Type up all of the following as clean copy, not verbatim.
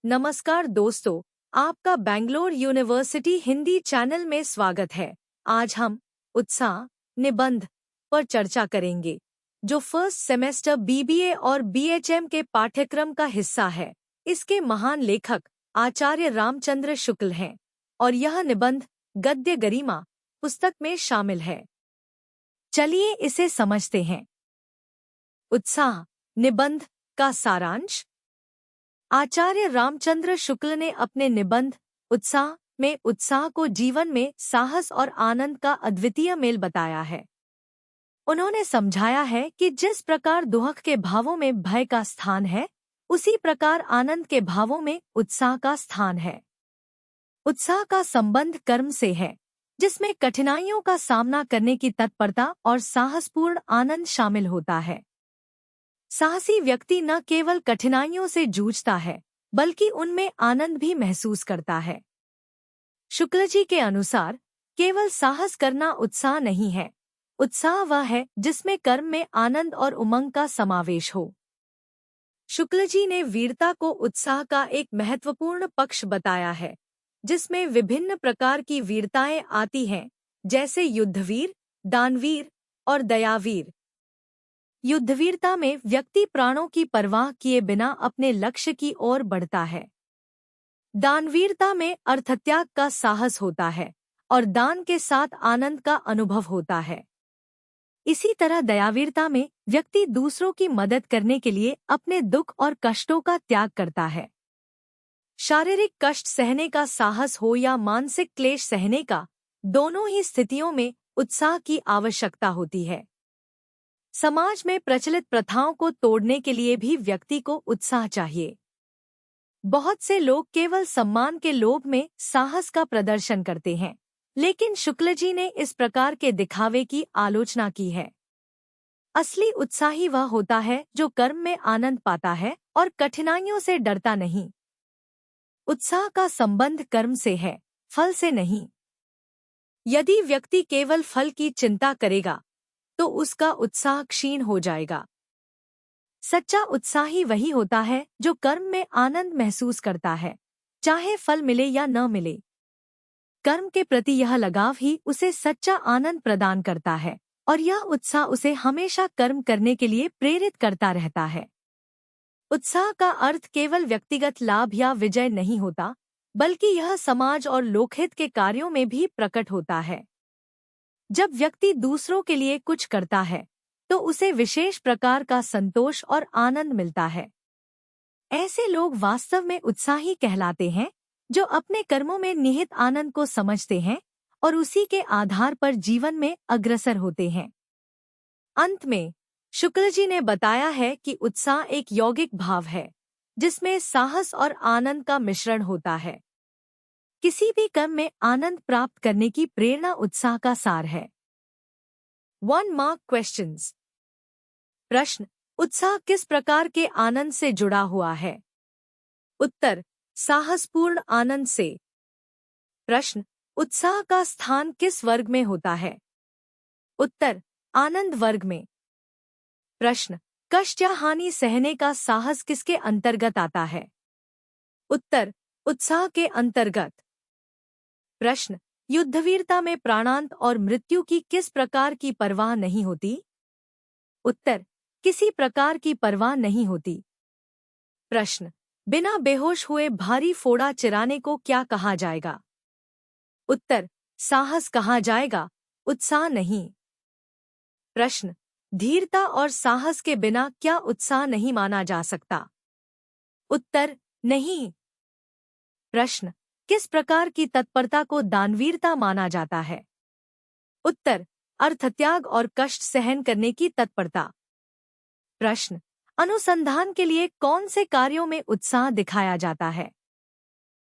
नमस्कार दोस्तों, आपका बैंगलोर यूनिवर्सिटी हिंदी चैनल में स्वागत है। आज हम उत्साह निबंध पर चर्चा करेंगे, जो फर्स्ट सेमेस्टर बीबीए और बीएचएम के पाठ्यक्रम का हिस्सा है। इसके महान लेखक आचार्य रामचंद्र शुक्ल हैं और यह निबंध गद्य गरिमा पुस्तक में शामिल है। चलिए इसे समझते हैं। उत्साह निबंध का सारांश। आचार्य रामचंद्र शुक्ल ने अपने निबंध उत्साह में उत्साह को जीवन में साहस और आनंद का अद्वितीय मेल बताया है। उन्होंने समझाया है कि जिस प्रकार दुख के भावों में भय का स्थान है, उसी प्रकार आनंद के भावों में उत्साह का स्थान है। उत्साह का संबंध कर्म से है, जिसमें कठिनाइयों का सामना करने की तत्परता और साहसपूर्ण आनंद शामिल होता है। साहसी व्यक्ति न केवल कठिनाइयों से जूझता है, बल्कि उनमें आनंद भी महसूस करता है। शुक्ल जी के अनुसार केवल साहस करना उत्साह नहीं है, उत्साह वह है जिसमें कर्म में आनंद और उमंग का समावेश हो। शुक्ल जी ने वीरता को उत्साह का एक महत्वपूर्ण पक्ष बताया है, जिसमें विभिन्न प्रकार की वीरताएं आती हैं, जैसे युद्धवीर, दानवीर और दयावीर। युद्धवीरता में व्यक्ति प्राणों की परवाह किए बिना अपने लक्ष्य की ओर बढ़ता है। दानवीरता में अर्थत्याग का साहस होता है और दान के साथ आनंद का अनुभव होता है। इसी तरह दयावीरता में व्यक्ति दूसरों की मदद करने के लिए अपने दुख और कष्टों का त्याग करता है। शारीरिक कष्ट सहने का साहस हो या मानसिक क्लेश सहने का, दोनों ही स्थितियों में उत्साह की आवश्यकता होती है। समाज में प्रचलित प्रथाओं को तोड़ने के लिए भी व्यक्ति को उत्साह चाहिए। बहुत से लोग केवल सम्मान के लोभ में साहस का प्रदर्शन करते हैं, लेकिन शुक्ल जी ने इस प्रकार के दिखावे की आलोचना की है। असली उत्साही वह होता है जो कर्म में आनंद पाता है और कठिनाइयों से डरता नहीं। उत्साह का संबंध कर्म से है, फल से नहीं। यदि व्यक्ति केवल फल की चिंता करेगा तो उसका उत्साह क्षीण हो जाएगा। सच्चा उत्साही वही होता है जो कर्म में आनंद महसूस करता है, चाहे फल मिले या न मिले। कर्म के प्रति यह लगाव ही उसे सच्चा आनंद प्रदान करता है और यह उत्साह उसे हमेशा कर्म करने के लिए प्रेरित करता रहता है। उत्साह का अर्थ केवल व्यक्तिगत लाभ या विजय नहीं होता, बल्कि यह समाज और लोकहित के कार्यों में भी प्रकट होता है। जब व्यक्ति दूसरों के लिए कुछ करता है, तो उसे विशेष प्रकार का संतोष और आनंद मिलता है। ऐसे लोग वास्तव में उत्साही कहलाते हैं, जो अपने कर्मों में निहित आनंद को समझते हैं और उसी के आधार पर जीवन में अग्रसर होते हैं। अंत में शुक्ल जी ने बताया है कि उत्साह एक यौगिक भाव है, जिसमें साहस और आनंद का मिश्रण होता है। किसी भी कर्म में आनंद प्राप्त करने की प्रेरणा उत्साह का सार है। 1 मार्क क्वेश्चंस। प्रश्न: उत्साह किस प्रकार के आनंद से जुड़ा हुआ है? उत्तर: साहसपूर्ण आनंद से। प्रश्न: उत्साह का स्थान किस वर्ग में होता है? उत्तर: आनंद वर्ग में। प्रश्न: कष्ट या हानि सहने का साहस किसके अंतर्गत आता है? उत्तर: उत्साह के अंतर्गत। प्रश्न: युद्धवीरता में प्राणांत और मृत्यु की किस प्रकार की परवाह नहीं होती? उत्तर: किसी प्रकार की परवाह नहीं होती। प्रश्न: बिना बेहोश हुए भारी फोड़ा चिराने को क्या कहा जाएगा? उत्तर: साहस कहा जाएगा, उत्साह नहीं। प्रश्न: धीरता और साहस के बिना क्या उत्साह नहीं माना जा सकता? उत्तर: नहीं। प्रश्न: किस प्रकार की तत्परता को दानवीरता माना जाता है? उत्तर: अर्थत्याग और कष्ट सहन करने की तत्परता। प्रश्न: अनुसंधान के लिए कौन से कार्यों में उत्साह दिखाया जाता है?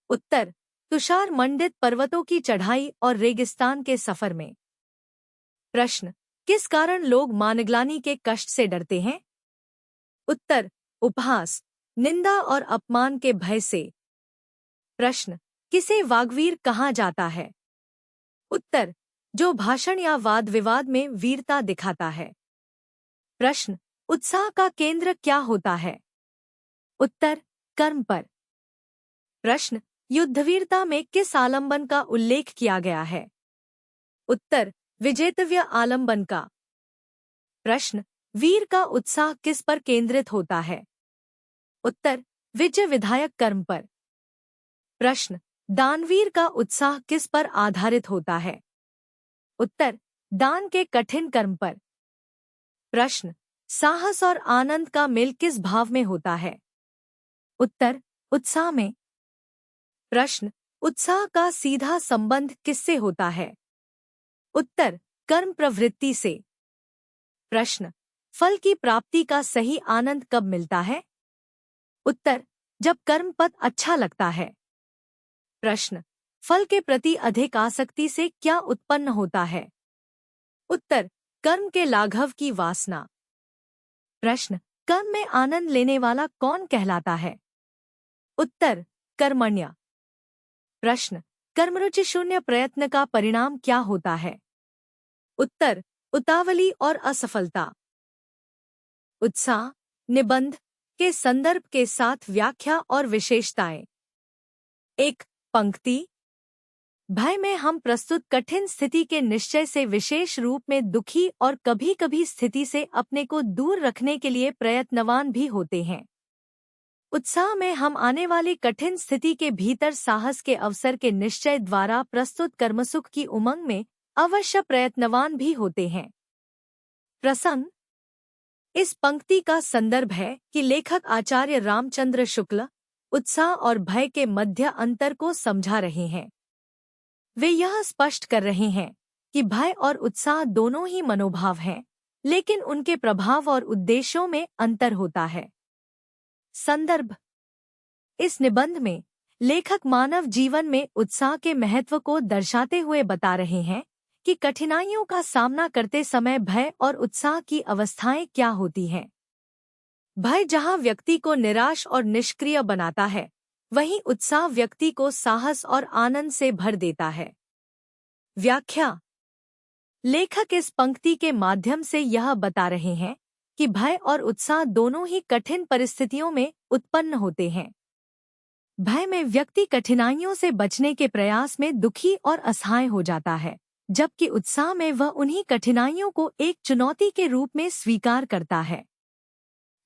उत्तर: तुषार मंडित पर्वतों की चढ़ाई और रेगिस्तान के सफर में। प्रश्न: किस कारण लोग मानग्लानि के कष्ट से डरते हैं? उत्तर: उपहास, निंदा और अपमान के भय से। प्रश्न: किसे वाग्वीर कहा जाता है? उत्तर: जो भाषण या वाद विवाद में वीरता दिखाता है। प्रश्न: उत्साह का केंद्र क्या होता है? उत्तर: कर्म पर। प्रश्न, युद्धवीरता में किस आलंबन का उल्लेख किया गया है? उत्तर, विजेतव्य आलंबन का। प्रश्न, वीर का उत्साह किस पर केंद्रित होता है? उत्तर, विजय विधायक कर्म पर। प्रश्न, दानवीर का उत्साह किस पर आधारित होता है? उत्तर, दान के कठिन कर्म पर। प्रश्न, साहस और आनंद का मेल किस भाव में होता है? उत्तर, उत्साह में। प्रश्न, उत्साह का सीधा संबंध किससे होता है? उत्तर, कर्म प्रवृत्ति से। प्रश्न, फल की प्राप्ति का सही आनंद कब मिलता है? उत्तर, जब कर्म पथ अच्छा लगता है। प्रश्न, फल के प्रति अधिक आसक्ति से क्या उत्पन्न होता है? उत्तर, कर्म के लाघव की वासना। प्रश्न, कर्म में आनंद लेने वाला कौन कहलाता है? उत्तर, कर्मण्य। प्रश्न, कर्मरुचि शून्य प्रयत्न का परिणाम क्या होता है? उत्तर, उतावली और असफलता। उत्साह, निबंध के संदर्भ के साथ व्याख्या और विशेषताएं। एक, पंक्ति। भय में हम प्रस्तुत कठिन स्थिति के निश्चय से विशेष रूप में दुखी और कभी-कभी स्थिति से अपने को दूर रखने के लिए प्रयत्नवान भी होते हैं। उत्साह में हम आने वाली कठिन स्थिति के भीतर साहस के अवसर के निश्चय द्वारा प्रस्तुत कर्मसुख की उमंग में अवश्य प्रयत्नवान भी होते हैं। प्रसंग। इस पंक्ति का संदर्भ है कि लेखक आचार्य रामचंद्र शुक्ल उत्साह और भय के मध्य अंतर को समझा रहे हैं। वे यह स्पष्ट कर रहे हैं कि भय और उत्साह दोनों ही मनोभाव हैं, लेकिन उनके प्रभाव और उद्देश्यों में अंतर होता है। संदर्भ। इस निबंध में लेखक मानव जीवन में उत्साह के महत्व को दर्शाते हुए बता रहे हैं कि कठिनाइयों का सामना करते समय भय और उत्साह की अवस्थाएं क्या होती हैं। भय जहां व्यक्ति को निराश और निष्क्रिय बनाता है, वहीं उत्साह व्यक्ति को साहस और आनंद से भर देता है। व्याख्या। लेखक इस पंक्ति के माध्यम से यह बता रहे हैं कि भय और उत्साह दोनों ही कठिन परिस्थितियों में उत्पन्न होते हैं। भय में व्यक्ति कठिनाइयों से बचने के प्रयास में दुखी और असहाय हो जाता है, जबकि उत्साह में वह उन्हीं कठिनाइयों को एक चुनौती के रूप में स्वीकार करता है।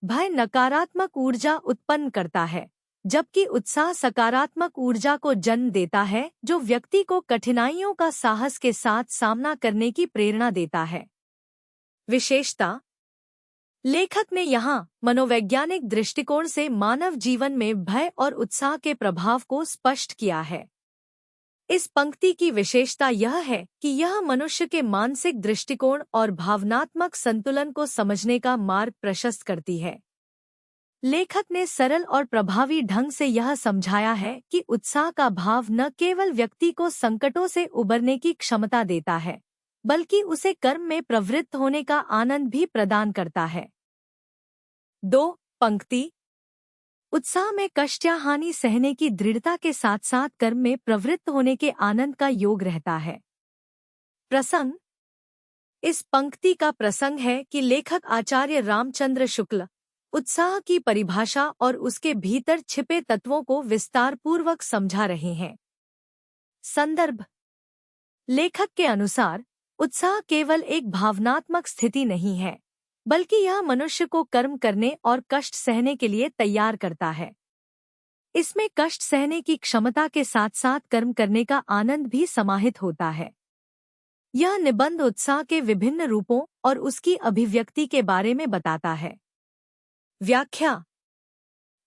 भय नकारात्मक ऊर्जा उत्पन्न करता है, जबकि उत्साह सकारात्मक ऊर्जा को जन्म देता है, जो व्यक्ति को कठिनाइयों का साहस के साथ सामना करने की प्रेरणा देता है। विशेषता। लेखक ने यहाँ मनोवैज्ञानिक दृष्टिकोण से मानव जीवन में भय और उत्साह के प्रभाव को स्पष्ट किया है। इस पंक्ति की विशेषता यह है कि यह मनुष्य के मानसिक दृष्टिकोण और भावनात्मक संतुलन को समझने का मार्ग प्रशस्त करती है। लेखक ने सरल और प्रभावी ढंग से यह समझाया है कि उत्साह का भाव न केवल व्यक्ति को संकटों से उबरने की क्षमता देता है, बल्कि उसे कर्म में प्रवृत्त होने का आनंद भी प्रदान करता है। 2, पंक्ति। उत्साह में कष्ट या हानि सहने की दृढ़ता के साथ साथ कर्म में प्रवृत्त होने के आनंद का योग रहता है। प्रसंग। इस पंक्ति का प्रसंग है कि लेखक आचार्य रामचंद्र शुक्ल उत्साह की परिभाषा और उसके भीतर छिपे तत्वों को विस्तारपूर्वक समझा रहे हैं। संदर्भ। लेखक के अनुसार उत्साह केवल एक भावनात्मक स्थिति नहीं है, बल्कि यह मनुष्य को कर्म करने और कष्ट सहने के लिए तैयार करता है। इसमें कष्ट सहने की क्षमता के साथ साथ कर्म करने का आनंद भी समाहित होता है। यह निबंध उत्साह के विभिन्न रूपों और उसकी अभिव्यक्ति के बारे में बताता है। व्याख्या।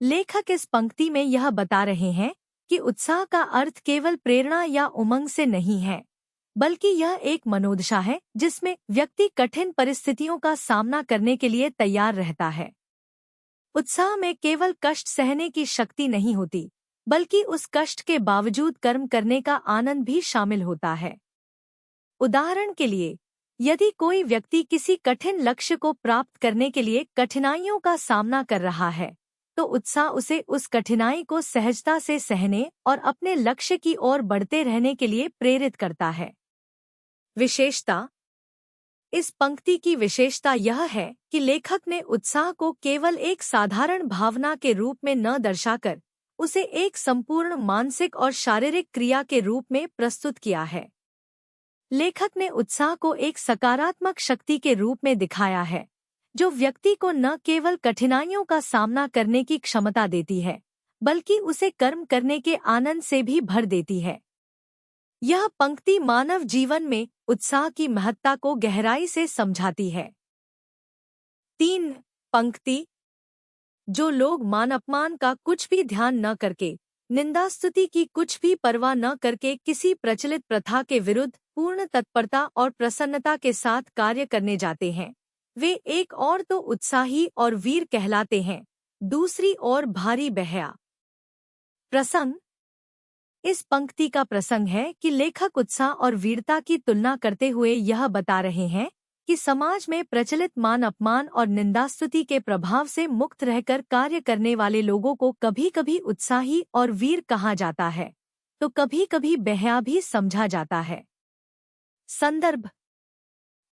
लेखक इस पंक्ति में यह बता रहे हैं कि उत्साह का अर्थ केवल प्रेरणा या उमंग से नहीं है, बल्कि यह एक मनोदशा है जिसमें व्यक्ति कठिन परिस्थितियों का सामना करने के लिए तैयार रहता है। उत्साह में केवल कष्ट सहने की शक्ति नहीं होती, बल्कि उस कष्ट के बावजूद कर्म करने का आनंद भी शामिल होता है। उदाहरण के लिए, यदि कोई व्यक्ति किसी कठिन लक्ष्य को प्राप्त करने के लिए कठिनाइयों का सामना कर रहा है, तो उत्साह उसे उस कठिनाई को सहजता से सहने और अपने लक्ष्य की ओर बढ़ते रहने के लिए प्रेरित करता है। विशेषता। इस पंक्ति की विशेषता यह है कि लेखक ने उत्साह को केवल एक साधारण भावना के रूप में न दर्शाकर उसे एक संपूर्ण मानसिक और शारीरिक क्रिया के रूप में प्रस्तुत किया है। लेखक ने उत्साह को एक सकारात्मक शक्ति के रूप में दिखाया है, जो व्यक्ति को न केवल कठिनाइयों का सामना करने की क्षमता देती है, बल्कि उसे कर्म करने के आनंद से भी भर देती है। यह पंक्ति मानव जीवन में उत्साह की महत्ता को गहराई से समझाती है। 3 पंक्ति, जो लोग मान अपमान का कुछ भी ध्यान न करके, निंदा स्तुति की कुछ भी परवाह न करके किसी प्रचलित प्रथा के विरुद्ध पूर्ण तत्परता और प्रसन्नता के साथ कार्य करने जाते हैं, वे एक और तो उत्साही और वीर कहलाते हैं, दूसरी ओर भारी बहया। प्रसंग। इस पंक्ति का प्रसंग है कि लेखक उत्साह और वीरता की तुलना करते हुए यह बता रहे हैं कि समाज में प्रचलित मान अपमान और निंदास्तुति के प्रभाव से मुक्त रहकर कार्य करने वाले लोगों को कभी-कभी उत्साही और वीर कहा जाता है, तो कभी-कभी बहया भी समझा जाता है। संदर्भ।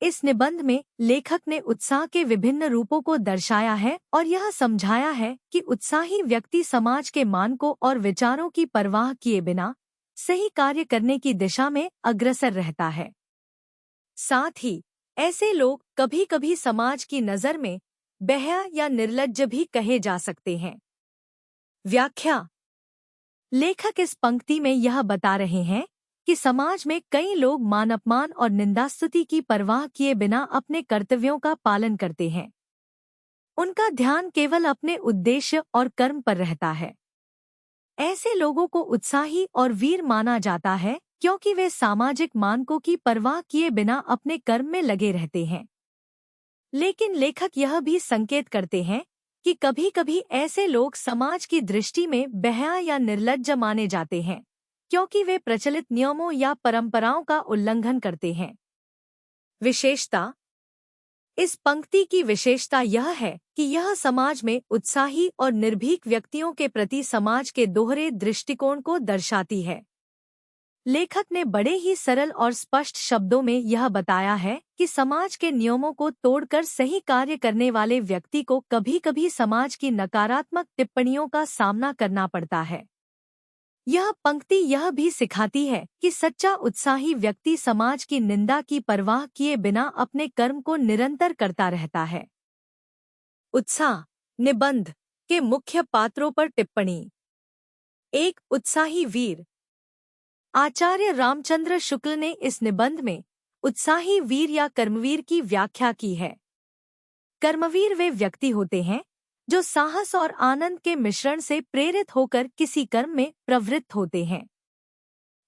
इस निबंध में लेखक ने उत्साह के विभिन्न रूपों को दर्शाया है और यह समझाया है कि उत्साही व्यक्ति समाज के मानकों और विचारों की परवाह किए बिना सही कार्य करने की दिशा में अग्रसर रहता है। साथ ही ऐसे लोग कभी-कभी समाज की नज़र में बहया या निर्लज्ज भी कहे जा सकते हैं। व्याख्या। लेखक इस पंक्ति में यह बता रहे हैं कि समाज में कई लोग मान अपमान और निंदास्तुति की परवाह किए बिना अपने कर्तव्यों का पालन करते हैं। उनका ध्यान केवल अपने उद्देश्य और कर्म पर रहता है। ऐसे लोगों को उत्साही और वीर माना जाता है क्योंकि वे सामाजिक मानकों की परवाह किए बिना अपने कर्म में लगे रहते हैं। लेकिन लेखक यह भी संकेत करते हैं कि कभी-कभी ऐसे लोग समाज की दृष्टि में बहया या निर्लज्ज माने जाते हैं, क्योंकि वे प्रचलित नियमों या परंपराओं का उल्लंघन करते हैं। विशेषता। इस पंक्ति की विशेषता यह है कि यह समाज में उत्साही और निर्भीक व्यक्तियों के प्रति समाज के दोहरे दृष्टिकोण को दर्शाती है। लेखक ने बड़े ही सरल और स्पष्ट शब्दों में यह बताया है कि समाज के नियमों को तोड़कर सही कार्य करने वाले व्यक्ति को कभी-कभी समाज की नकारात्मक टिप्पणियों का सामना करना पड़ता है। यह पंक्ति यह भी सिखाती है कि सच्चा उत्साही व्यक्ति समाज की निंदा की परवाह किए बिना अपने कर्म को निरंतर करता रहता है। उत्साह निबंध के मुख्य पात्रों पर टिप्पणी। 1 उत्साही वीर। आचार्य रामचंद्र शुक्ल ने इस निबंध में उत्साही वीर या कर्मवीर की व्याख्या की है। कर्मवीर वे व्यक्ति होते हैं जो साहस और आनंद के मिश्रण से प्रेरित होकर किसी कर्म में प्रवृत्त होते हैं।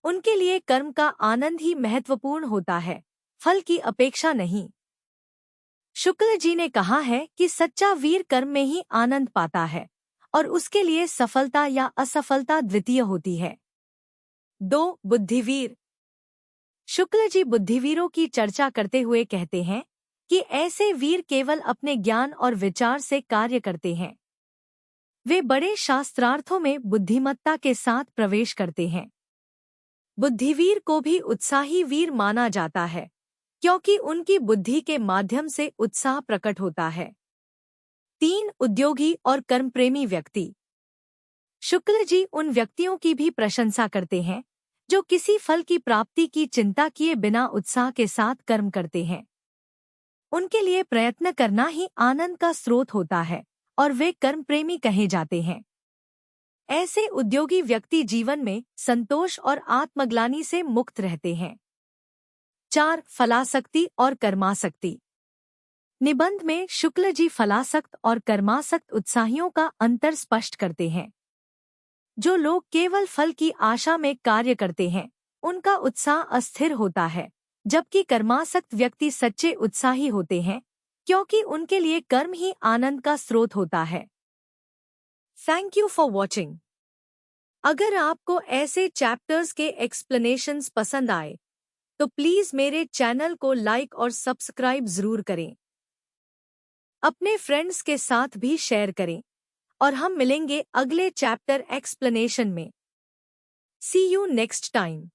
उनके लिए कर्म का आनंद ही महत्वपूर्ण होता है, फल की अपेक्षा नहीं। शुक्ल जी ने कहा है कि सच्चा वीर कर्म में ही आनंद पाता है और उसके लिए सफलता या असफलता द्वितीय होती है। 2 बुद्धिवीर। शुक्ल जी बुद्धिवीरों की चर्चा करते हुए कहते हैं कि ऐसे वीर केवल अपने ज्ञान और विचार से कार्य करते हैं। वे बड़े शास्त्रार्थों में बुद्धिमत्ता के साथ प्रवेश करते हैं। बुद्धिवीर को भी उत्साही वीर माना जाता है, क्योंकि उनकी बुद्धि के माध्यम से उत्साह प्रकट होता है। 3 उद्योगी और कर्मप्रेमी व्यक्ति। शुक्ल जी उन व्यक्तियों की भी प्रशंसा करते हैं जो किसी फल की प्राप्ति की चिंता किए बिना उत्साह के साथ कर्म करते हैं। उनके लिए प्रयत्न करना ही आनंद का स्रोत होता है और वे कर्मप्रेमी कहे जाते हैं। ऐसे उद्योगी व्यक्ति जीवन में संतोष और आत्मग्लानि से मुक्त रहते हैं। 4 फलासक्ति और कर्मासक्ति। निबंध में शुक्ल जी फलासक्त और कर्मासक्त उत्साहियों का अंतर स्पष्ट करते हैं। जो लोग केवल फल की आशा में कार्य करते हैं, उनका उत्साह अस्थिर होता है, जबकि कर्मासक्त व्यक्ति सच्चे उत्साही होते हैं, क्योंकि उनके लिए कर्म ही आनंद का स्रोत होता है। Thank you for watching. अगर आपको ऐसे चैप्टर्स के एक्सप्लेनेशंस पसंद आए, तो प्लीज मेरे चैनल को लाइक और सब्सक्राइब जरूर करें। अपने फ्रेंड्स के साथ भी शेयर करें और हम मिलेंगे अगले चैप्टर एक्सप्लेनेशन में। सी यू नेक्स्ट टाइम।